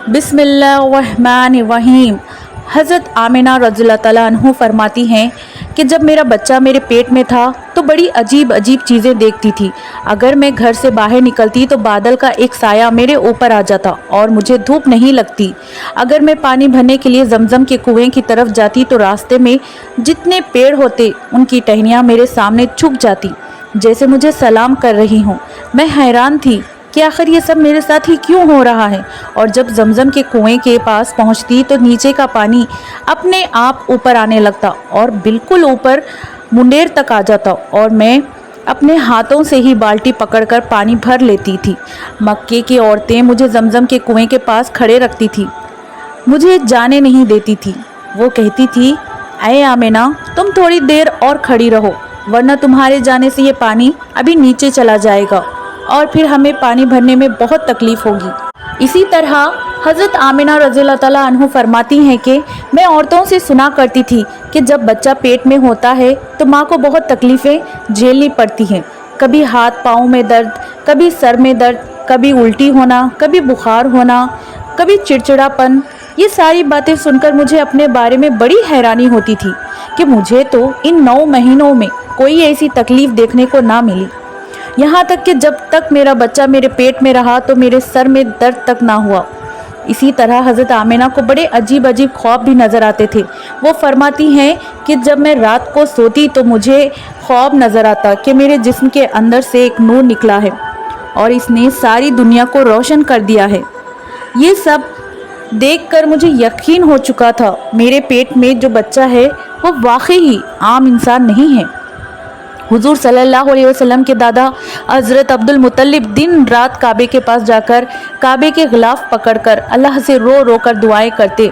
बिस्मिल्लाहिर्रहमानिर्रहीम। हज़रत आमिना रज़ियल्लाहु तआला अन्हु फरमाती हैं कि जब मेरा बच्चा मेरे पेट में था तो बड़ी अजीब अजीब चीज़ें देखती थी। अगर मैं घर से बाहर निकलती तो बादल का एक साया मेरे ऊपर आ जाता और मुझे धूप नहीं लगती। अगर मैं पानी भरने के लिए जमजम के कुएं की तरफ जाती तो रास्ते में जितने पेड़ होते उनकी टहनियाँ मेरे सामने झुक जाती, जैसे मुझे सलाम कर रही हों। मैं हैरान थी कि आखिर ये सब मेरे साथ ही क्यों हो रहा है। और जब जमजम के कुएं के पास पहुंचती तो नीचे का पानी अपने आप ऊपर आने लगता और बिल्कुल ऊपर मुंडेर तक आ जाता और मैं अपने हाथों से ही बाल्टी पकड़कर पानी भर लेती थी। मक्के की औरतें मुझे जमजम के कुएं के पास खड़े रखती थी, मुझे जाने नहीं देती थी। वो कहती थी, ऐ आमिना, तुम थोड़ी देर और खड़ी रहो, वरना तुम्हारे जाने से ये पानी अभी नीचे चला जाएगा और फिर हमें पानी भरने में बहुत तकलीफ होगी। इसी तरह हज़रत आमिना रज़ियल्लाहु तआला अन्हु फरमाती हैं कि मैं औरतों से सुना करती थी कि जब बच्चा पेट में होता है तो माँ को बहुत तकलीफ़ें झेलनी पड़ती हैं। कभी हाथ पाँव में दर्द, कभी सर में दर्द, कभी उल्टी होना, कभी बुखार होना, कभी चिड़चिड़ापन। ये सारी बातें सुनकर मुझे अपने बारे में बड़ी हैरानी होती थी कि मुझे तो इन 9 महीनों में कोई ऐसी तकलीफ़ देखने को ना मिली। यहाँ तक कि जब तक मेरा बच्चा मेरे पेट में रहा तो मेरे सर में दर्द तक ना हुआ। इसी तरह हज़रत आमिना को बड़े अजीब अजीब ख्वाब भी नज़र आते थे। वो फरमाती हैं कि जब मैं रात को सोती तो मुझे ख्वाब नज़र आता कि मेरे जिस्म के अंदर से एक नूर निकला है और इसने सारी दुनिया को रोशन कर दिया है। ये सब देखकर मुझे यकीन हो चुका था मेरे पेट में जो बच्चा है वो वाकई ही आम इंसान नहीं है। हुजूर सल्लल्लाहु अलैहि वसल्लम के दादा हज़रत अब्दुल मुत्तलिब दिन रात काबे के पास जाकर काबे के गिलाफ पकड़कर अल्लाह से रो रो कर दुआएं करते,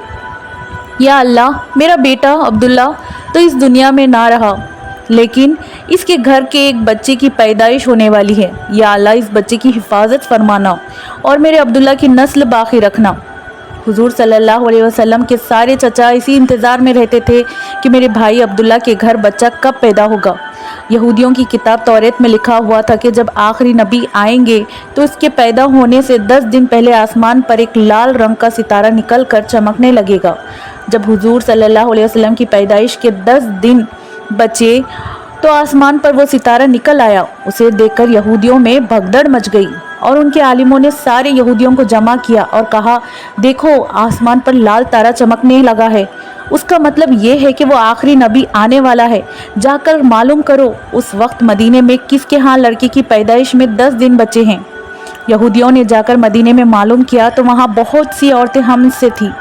या अल्लाह, मेरा बेटा अब्दुल्ला तो इस दुनिया में ना रहा, लेकिन इसके घर के एक बच्चे की पैदाइश होने वाली है। या अल्लाह, इस बच्चे की हिफाजत फरमाना और मेरे अब्दुल्ला की नस्ल बाकी रखना। हुजूर सल्लल्लाहु अलैहि वसल्लम के सारे चचा इसी इंतज़ार में रहते थे कि मेरे भाई अब्दुल्ला के घर बच्चा कब पैदा होगा। यहूदियों की किताब तौरात में लिखा हुआ था कि जब आखिरी नबी आएंगे तो इसके पैदा होने से 10 दिन पहले आसमान पर एक लाल रंग का सितारा निकल कर चमकने लगेगा। जब हुजूर सल्लल्लाहु अलैहि वसल्लम की पैदाइश के 10 दिन बचे तो आसमान पर वो सितारा निकल आया। उसे देखकर यहूदियों में भगदड़ मच गई और उनके आलिमों ने सारे यहूदियों को जमा किया और कहा, देखो, आसमान पर लाल तारा चमकने लगा है, उसका मतलब ये है कि वो आखिरी नबी आने वाला है। जाकर मालूम करो उस वक्त मदीने में किसके यहाँ लड़के की पैदाइश में 10 दिन बचे हैं। यहूदियों ने जाकर मदीने में मालूम किया तो वहाँ बहुत सी औरतें हमसे थीं,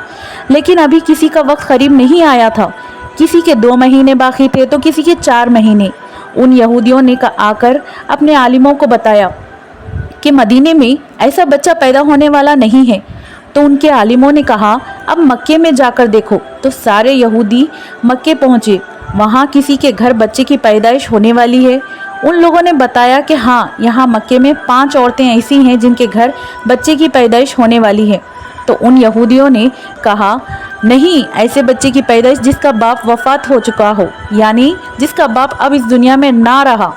लेकिन अभी किसी का वक्त करीब नहीं आया था। किसी के 2 महीने बाकी थे तो किसी के 4 महीने। उन यहूदियों ने आकर अपने आलिमों को बताया कि मदीने में ऐसा बच्चा पैदा होने वाला नहीं है। तो उनके आलिमों ने कहा, अब मक्के में जाकर देखो। तो सारे यहूदी मक्के पहुँचे। वहाँ किसी के घर बच्चे की पैदाइश होने वाली है। उन लोगों ने बताया कि हाँ, यहाँ मक्के में 5 औरतें ऐसी हैं जिनके घर बच्चे की पैदाइश होने वाली है। तो उन यहूदियों ने कहा, नहीं, ऐसे बच्चे की पैदाइश जिसका बाप वफात हो चुका हो, यानी जिसका बाप अब इस दुनिया में ना रहा।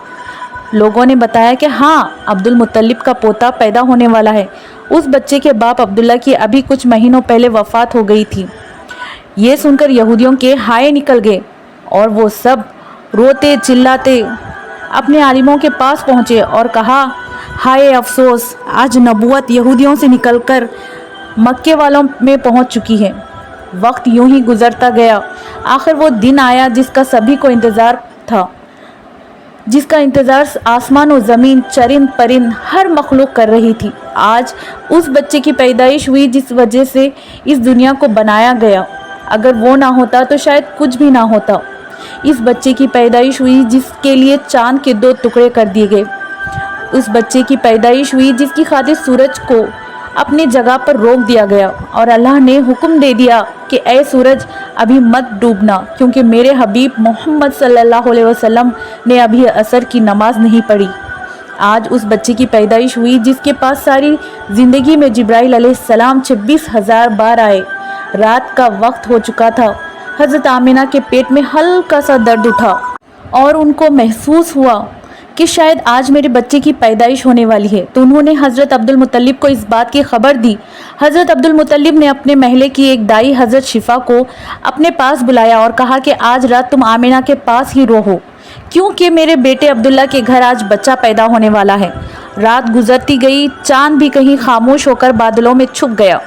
लोगों ने बताया कि हाँ, अब्दुल मुत्तलिब का पोता पैदा होने वाला है। उस बच्चे के बाप अब्दुल्ला की अभी कुछ महीनों पहले वफात हो गई थी। ये सुनकर यहूदियों के हाय निकल गए और वो सब रोते चिल्लाते अपने आलिमों के पास पहुँचे और कहा, हाय अफसोस, आज नबूवत यहूदियों से निकलकर मक्के वालों में पहुँच चुकी है। वक्त यूं ही गुजरता गया। आखिर वो दिन आया जिसका सभी को इंतज़ार था, जिसका इंतज़ार आसमान और ज़मीन, चरिंद परिंद, हर मखलूक कर रही थी। आज उस बच्चे की पैदाइश हुई जिस वजह से इस दुनिया को बनाया गया। अगर वो ना होता तो शायद कुछ भी ना होता। इस बच्चे की पैदाइश हुई जिसके लिए चांद के 2 टुकड़े कर दिए गए। उस बच्चे की पैदाइश हुई जिसकी खातिर सूरज को अपनी जगह पर रोक दिया गया और अल्लाह ने हुक्म दे दिया कि ऐ सूरज, अभी मत डूबना, क्योंकि मेरे हबीब मोहम्मद सल्लल्लाहु अलैहि वसल्लम ने अभी असर की नमाज नहीं पढ़ी। आज उस बच्चे की पैदाइश हुई जिसके पास सारी ज़िंदगी में जिब्राइल अलैहिस्सलाम 26,000 बार आए। रात का वक्त हो चुका था। हज़रत आमिना के पेट में हल्का सा दर्द उठा और उनको महसूस हुआ कि शायद आज मेरे बच्चे की पैदाइश होने वाली है, तो उन्होंने हज़रत अब्दुल मुत्तलिब को इस बात की खबर दी। हज़रत अब्दुल मुत्तलिब ने अपने महले की एक दाई हज़रत शिफा को अपने पास बुलाया और कहा कि आज रात तुम आमिना के पास ही रहो, क्योंकि मेरे बेटे अब्दुल्ला के घर आज बच्चा पैदा होने वाला है। रात गुजरती गई, चांद भी कहीं खामोश होकर बादलों में छुप गया।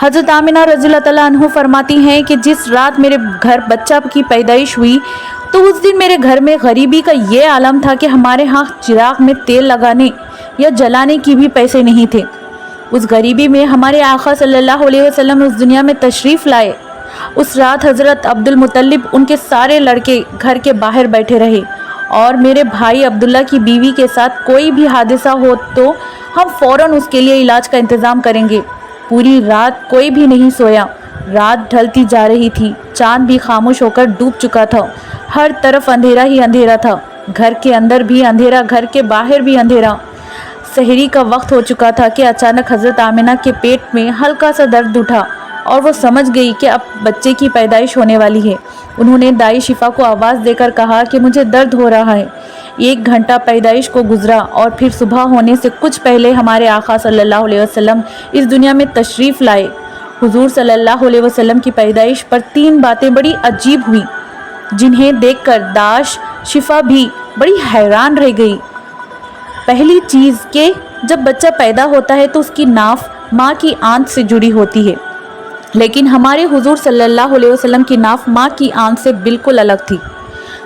हज़रत आमिना रज़ियल्लाहु तआला अन्हा फरमाती हैं कि जिस रात मेरे घर बच्चा की पैदाइश हुई तो उस दिन मेरे घर में गरीबी का ये आलम था कि हमारे यहाँ चिराग में तेल लगाने या जलाने की भी पैसे नहीं थे। उस गरीबी में हमारे आका सल्लल्लाहु अलैहि वसल्लम उस दुनिया में तशरीफ़ लाए। उस रात हज़रत अब्दुल मुत्तलिब उनके सारे लड़के घर के बाहर बैठे रहे और मेरे भाई अब्दुल्ला की बीवी के साथ कोई भी हादसा हो तो हम फ़ौरन उसके लिए इलाज का इंतज़ाम करेंगे। पूरी रात कोई भी नहीं सोया। रात ढलती जा रही थी, चांद भी खामोश होकर डूब चुका था। हर तरफ अंधेरा ही अंधेरा था, घर के अंदर भी अंधेरा, घर के बाहर भी अंधेरा। सहरी का वक्त हो चुका था कि अचानक हज़रत आमिना के पेट में हल्का सा दर्द उठा और वो समझ गई कि अब बच्चे की पैदाइश होने वाली है। उन्होंने दाई शिफा को आवाज़ देकर कहा कि मुझे दर्द हो रहा है। 1 घंटा पैदाइश को गुजरा और फिर सुबह होने से कुछ पहले हमारे आका सल्लल्लाहु अलैहि वसल्लम इस दुनिया में तशरीफ़ लाए। हुजूर सल्लल्लाहु अलैहि वसल्लम की पैदाइश पर 3 बातें बड़ी अजीब हुई, जिन्हें देखकर दाश शिफा भी बड़ी हैरान रह गई। पहली चीज़ कि जब बच्चा पैदा होता है तो उसकी नाफ माँ की आंत से जुड़ी होती है, लेकिन हमारे हुजूर सल्लल्लाहु अलैहि वसल्लम की नाफ माँ की आंत से बिल्कुल अलग थी।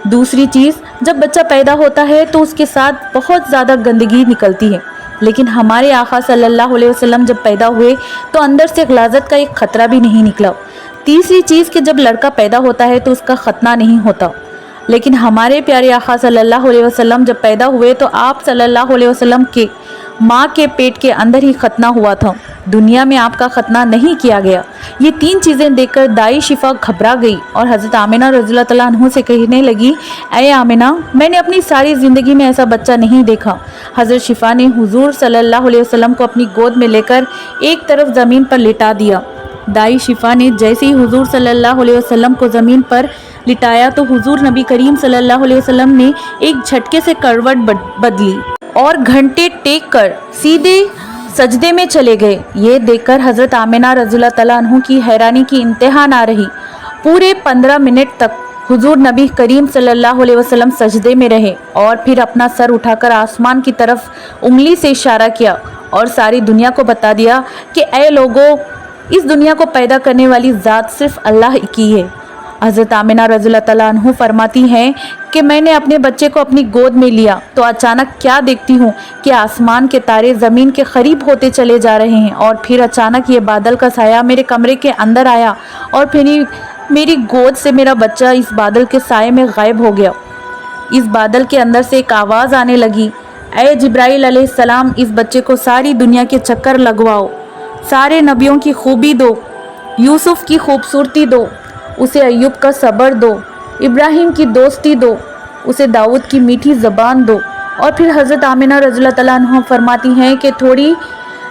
दूसरी चीज़, जब बच्चा पैदा होता है तो उसके साथ बहुत ज़्यादा गंदगी निकलती है, लेकिन हमारे आका सल्लल्लाहु अलैहि वसल्लम जब पैदा हुए तो अंदर से गलाज़त का एक ख़तरा भी नहीं निकला। तीसरी चीज़ कि जब लड़का पैदा होता है तो उसका खतना नहीं होता, लेकिन हमारे प्यारे आका सल्लल्लाहु अलैहि वसल्लम जब पैदा हुए तो आप सल्लल्लाहु अलैहि वसल्लम के माँ के पेट के अंदर ही खतना हुआ था, दुनिया में आपका खतना नहीं किया गया। ये 3 चीज़ें देखकर दाई शिफा घबरा गई और हज़रत आमिना रज़ियल्लाहु तआला अन्हा से कहने लगी, ऐ आमिना, मैंने अपनी सारी ज़िंदगी में ऐसा बच्चा नहीं देखा। हज़रत शिफा ने हुजूर सल्लल्लाहु अलैहि वसल्लम को अपनी गोद में लेकर एक तरफ ज़मीन पर लिटा दिया। दाई शिफा ने जैसे ही हुजूर सल्लल्लाहु अलैहि वसल्लम को ज़मीन पर लिटाया तो हुजूर नबी करीम सल्लल्लाहु अलैहि वसल्लम ने एक झटके से करवट बदली और घंटे टेक कर सीधे सजदे में चले गए। ये देखकर हज़रत आमिना रज़ियल्लाहु तआला अन्हा की हैरानी की इंतहा ना रही। पूरे 15 मिनट तक हुजूर नबी करीम सल्लल्लाहु अलैहि वसल्लम सजदे में रहे और फिर अपना सर उठाकर आसमान की तरफ उंगली से इशारा किया और सारी दुनिया को बता दिया कि ऐ लोगों, इस दुनिया को पैदा करने वाली ज़ात सिर्फ अल्लाह की है। हज़रत आमिना रज़ियल्लाहु तआला अन्हा फरमाती हैं कि मैंने अपने बच्चे को अपनी गोद में लिया तो अचानक क्या देखती हूँ कि आसमान के तारे ज़मीन के करीब होते चले जा रहे हैं और फिर अचानक ये बादल का साया मेरे कमरे के अंदर आया और फिर मेरी गोद से मेरा बच्चा इस बादल के साए में गायब हो गया। इस बादल के अंदर से एक आवाज़ आने लगी, ऐ जिब्राइल अलैहिस्सलाम, इस बच्चे को सारी दुनिया के चक्कर लगवाओ, सारे नबियों की खूबी दो, यूसुफ की खूबसूरती दो, उसे अय्यूब का सब्र दो, इब्राहिम की दोस्ती दो, उसे दाऊद की मीठी ज़बान दो। और फिर हज़रत आमिना रज़ियल्लाहु तआला अन्हा फरमाती हैं कि थोड़ी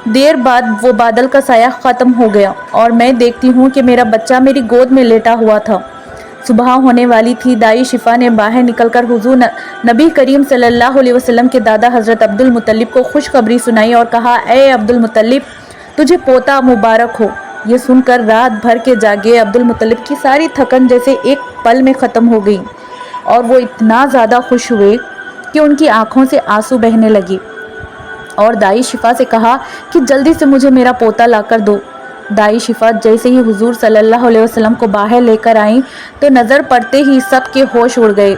देर बाद वो बादल का साया ख़त्म हो गया और मैं देखती हूँ कि मेरा बच्चा मेरी गोद में लेटा हुआ था। सुबह होने वाली थी। दाई शिफा ने बाहर निकलकर हुजूर नबी करीम सल्लल्लाहु अलैहि वसल्लम के दादा हज़रत अब्दुल मुत्तलिब को खुशखबरी सुनाई और कहा, ऐ अब्दुल मुत्तलिब, तुझे पोता मुबारक हो। ये सुनकर रात भर के जागे अब्दुल मुत्तलिब की सारी थकन जैसे एक पल में ख़त्म हो गई और वो इतना ज़्यादा खुश हुए कि उनकी आंखों से आंसू बहने लगे और दाई शिफा से कहा कि जल्दी से मुझे मेरा पोता लाकर दो। दाई शिफा जैसे ही हुजूर सल्लल्लाहु अलैहि वसल्लम को बाहर लेकर आई तो नज़र पड़ते ही सब के होश उड़ गए।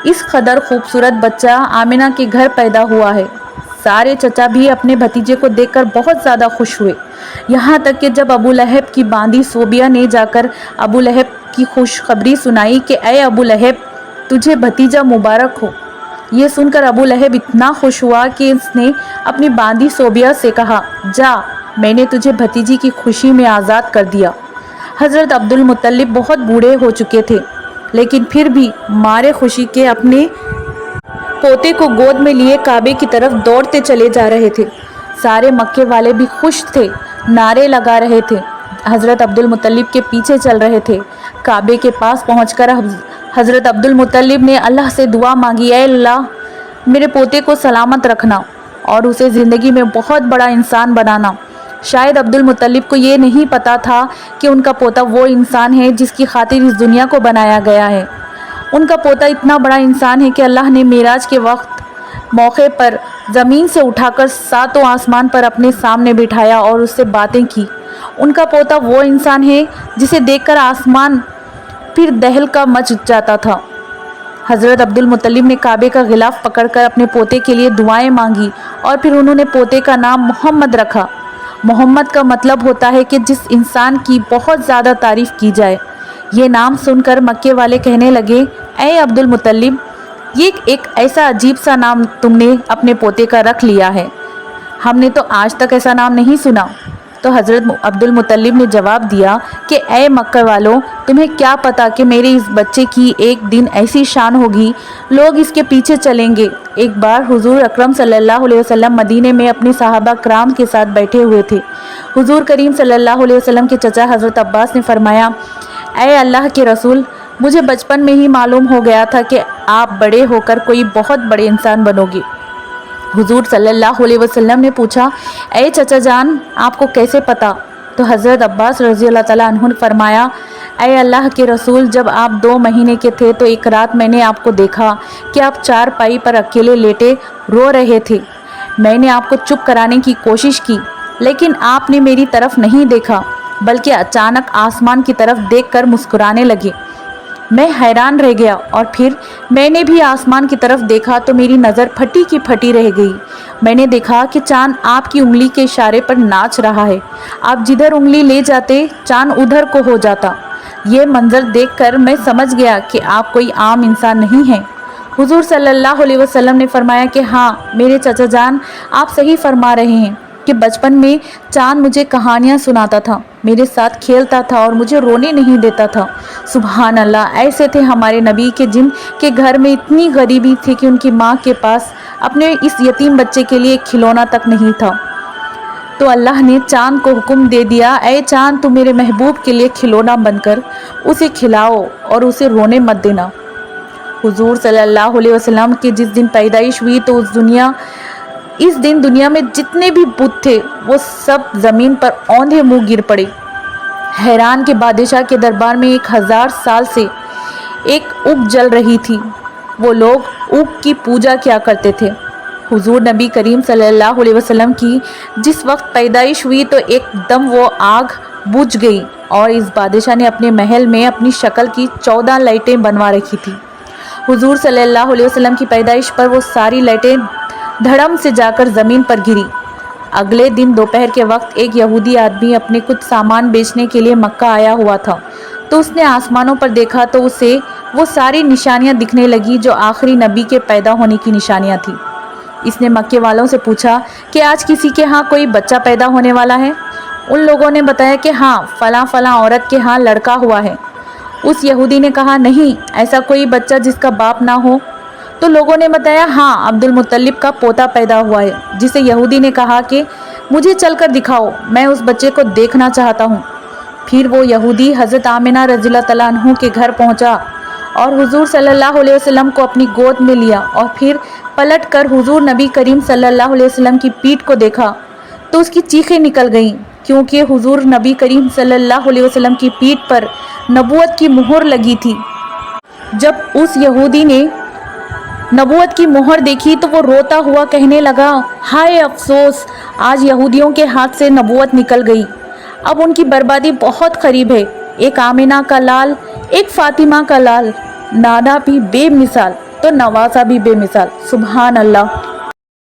इस कदर खूबसूरत बच्चा आमिना के घर पैदा हुआ है। सारे चचा भी अपने भतीजे को देखकर बहुत ज़्यादा खुश हुए, यहाँ तक कि जब अबू लहब की बांदी सोबिया ने जाकर अबू लहब की खुशखबरी सुनाई कि ऐ अबू लहब, तुझे भतीजा मुबारक हो। ये सुनकर अबू लहब इतना खुश हुआ कि उसने अपनी बांदी सोबिया से कहा, जा, मैंने तुझे भतीजी की खुशी में आज़ाद कर दिया। हज़रत अब्दुल मुत्तलिब बहुत बूढ़े हो चुके थे, लेकिन फिर भी मारे खुशी के अपने पोते को गोद में लिए काबे की तरफ दौड़ते चले जा रहे थे। सारे मक्के वाले भी खुश थे, नारे लगा रहे थे, हज़रत अब्दुल मुत्तलिब के पीछे चल रहे थे। काबे के पास पहुंचकर हज़रत अब्दुल मुत्तलिब ने अल्लाह से दुआ मांगी, ऐ अल्लाह, मेरे पोते को सलामत रखना और उसे ज़िंदगी में बहुत बड़ा इंसान बनाना। शायद अब्दुल मुत्तलिब को ये नहीं पता था कि उनका पोता वो इंसान है जिसकी खातिर इस दुनिया को बनाया गया है। उनका पोता इतना बड़ा इंसान है कि अल्लाह ने मेराज के वक्त मौके पर ज़मीन से उठाकर सातों आसमान पर अपने सामने बिठाया और उससे बातें की। उनका पोता वो इंसान है जिसे देखकर आसमान फिर दहल का मच जाता था। हज़रत अब्दुल मुत्तलिब ने काबे का गिलाफ पकड़कर अपने पोते के लिए दुआएं मांगी और फिर उन्होंने पोते का नाम मोहम्मद रखा। मोहम्मद का मतलब होता है कि जिस इंसान की बहुत ज़्यादा तारीफ़ की जाए। ये नाम सुनकर मक्के वाले कहने लगे, ऐ अब्दुल मुत्तलिब, ये एक ऐसा अजीब सा नाम तुमने अपने पोते का रख लिया है, हमने तो आज तक ऐसा नाम नहीं सुना। तो हज़रत अब्दुल मुत्तलिब ने जवाब दिया कि ऐ मक्का वालों, तुम्हें क्या पता कि मेरे इस बच्चे की एक दिन ऐसी शान होगी, लोग इसके पीछे चलेंगे। एक बार हुजूर अकरम सल्लल्लाहु अलैहि वसल्लम मदीने में अपने सहाबा कराम के साथ बैठे हुए थे। हुजूर करीम सल्लल्लाहु अलैहि वसल्लम के चचा हज़रत अब्बास ने फरमाया, ऐ अल्लाह के रसूल, मुझे बचपन में ही मालूम हो गया था कि आप बड़े होकर कोई बहुत बड़े इंसान बनोगे। हुजूर सल्लल्लाहु अलैहि वसल्लम ने पूछा, ऐ चचा जान, आपको कैसे पता? तो हज़रत अब्बास रज़ी अल्लाह तआला अन्हु ने फरमाया, ऐ अल्लाह के रसूल, जब आप 2 महीने के थे तो एक रात मैंने आपको देखा कि आप चारपाई पर अकेले लेटे रो रहे थे। मैंने आपको चुप कराने की कोशिश की, लेकिन आपने मेरी तरफ नहीं देखा, बल्कि अचानक आसमान की तरफ देखकर मुस्कुराने लगे। मैं हैरान रह गया और फिर मैंने भी आसमान की तरफ देखा तो मेरी नज़र फटी की फटी रह गई। मैंने देखा कि चाँद आपकी उंगली के इशारे पर नाच रहा है। आप जिधर उंगली ले जाते चाँद उधर को हो जाता। ये मंजर देखकर मैं समझ गया कि आप कोई आम इंसान नहीं हैं। हुजूर सल्लल्लाहु अलैहि वसल्लम ने फरमाया कि हाँ मेरे चचा जान, आप सही फरमा रहे हैं कि बचपन में चाँद मुझे कहानियाँ सुनाता था, मेरे साथ खेलता था और मुझे रोने नहीं देता था। सुभान अल्लाह, ऐसे थे हमारे नबी के जिन के घर में इतनी गरीबी थी कि उनकी माँ के पास अपने इस यतीम बच्चे के लिए खिलौना तक नहीं था। तो अल्लाह ने चाँद को हुक्म दे दिया, ऐ चाँद, तुम मेरे महबूब के लिए खिलौना बनकर उसे खिलाओ और उसे रोने मत देना। हुजूर सल्लल्लाहु अलैहि वसल्लम की जिस दिन पैदाइश हुई तो इस दिन दुनिया में जितने भी बुत थे वो सब ज़मीन पर औंधे मुंह गिर पड़े। हैरान के बादशाह के दरबार में 1000 साल से एक ऊख जल रही थी। वो लोग ऊख की पूजा किया करते थे। हुजूर नबी करीम सल्लल्लाहु अलैहि वसल्लम की जिस वक्त पैदाइश हुई तो एकदम वो आग बुझ गई और इस बादशाह ने अपने महल में अपनी शक्ल की 14 लाइटें बनवा रखी थी। हुजूर सल्लल्लाहु अलैहि वसल्लम की पैदाइश पर वो सारी लाइटें धड़म से जाकर ज़मीन पर गिरी। अगले दिन दोपहर के वक्त एक यहूदी आदमी अपने कुछ सामान बेचने के लिए मक्का आया हुआ था, तो उसने आसमानों पर देखा तो उसे वो सारी निशानियां दिखने लगी जो आखिरी नबी के पैदा होने की निशानियां थी। इसने मक्के वालों से पूछा कि आज किसी के यहाँ कोई बच्चा पैदा होने वाला है? उन लोगों ने बताया कि हाँ, फ़लाँ फ़लाँ औरत के यहाँ लड़का हुआ है। उस यहूदी ने कहा, नहीं, ऐसा कोई बच्चा जिसका बाप ना हो? तो लोगों ने बताया, हाँ, अब्दुल मुत्तलिब का पोता पैदा हुआ है। जिसे यहूदी ने कहा कि मुझे चलकर दिखाओ, मैं उस बच्चे को देखना चाहता हूँ। फिर वो यहूदी हज़रत आमिना रज़ियल्लाहु तआला अन्हु के घर पहुँचा और हुजूर सल्लल्लाहु अलैहि वसल्लम को अपनी गोद में लिया और फिर पलट कर हुजूर नबी करीम सल्लल्लाहु अलैहि वसल्लम की पीठ को देखा तो उसकी चीखें निकल गईं, क्योंकि हुजूर नबी करीम सल्लल्लाहु अलैहि वसल्लम की पीठ पर नबूवत की मुहर लगी थी। जब उस यहूदी ने नबूवत की मोहर देखी तो वो रोता हुआ कहने लगा, हाय अफसोस, आज यहूदियों के हाथ से नबूवत निकल गई। अब उनकी बर्बादी बहुत करीब है। एक आमिना का लाल, एक फातिमा का लाल, नाना भी बेमिसाल तो नवासा भी बेमिसाल। सुभान अल्लाह।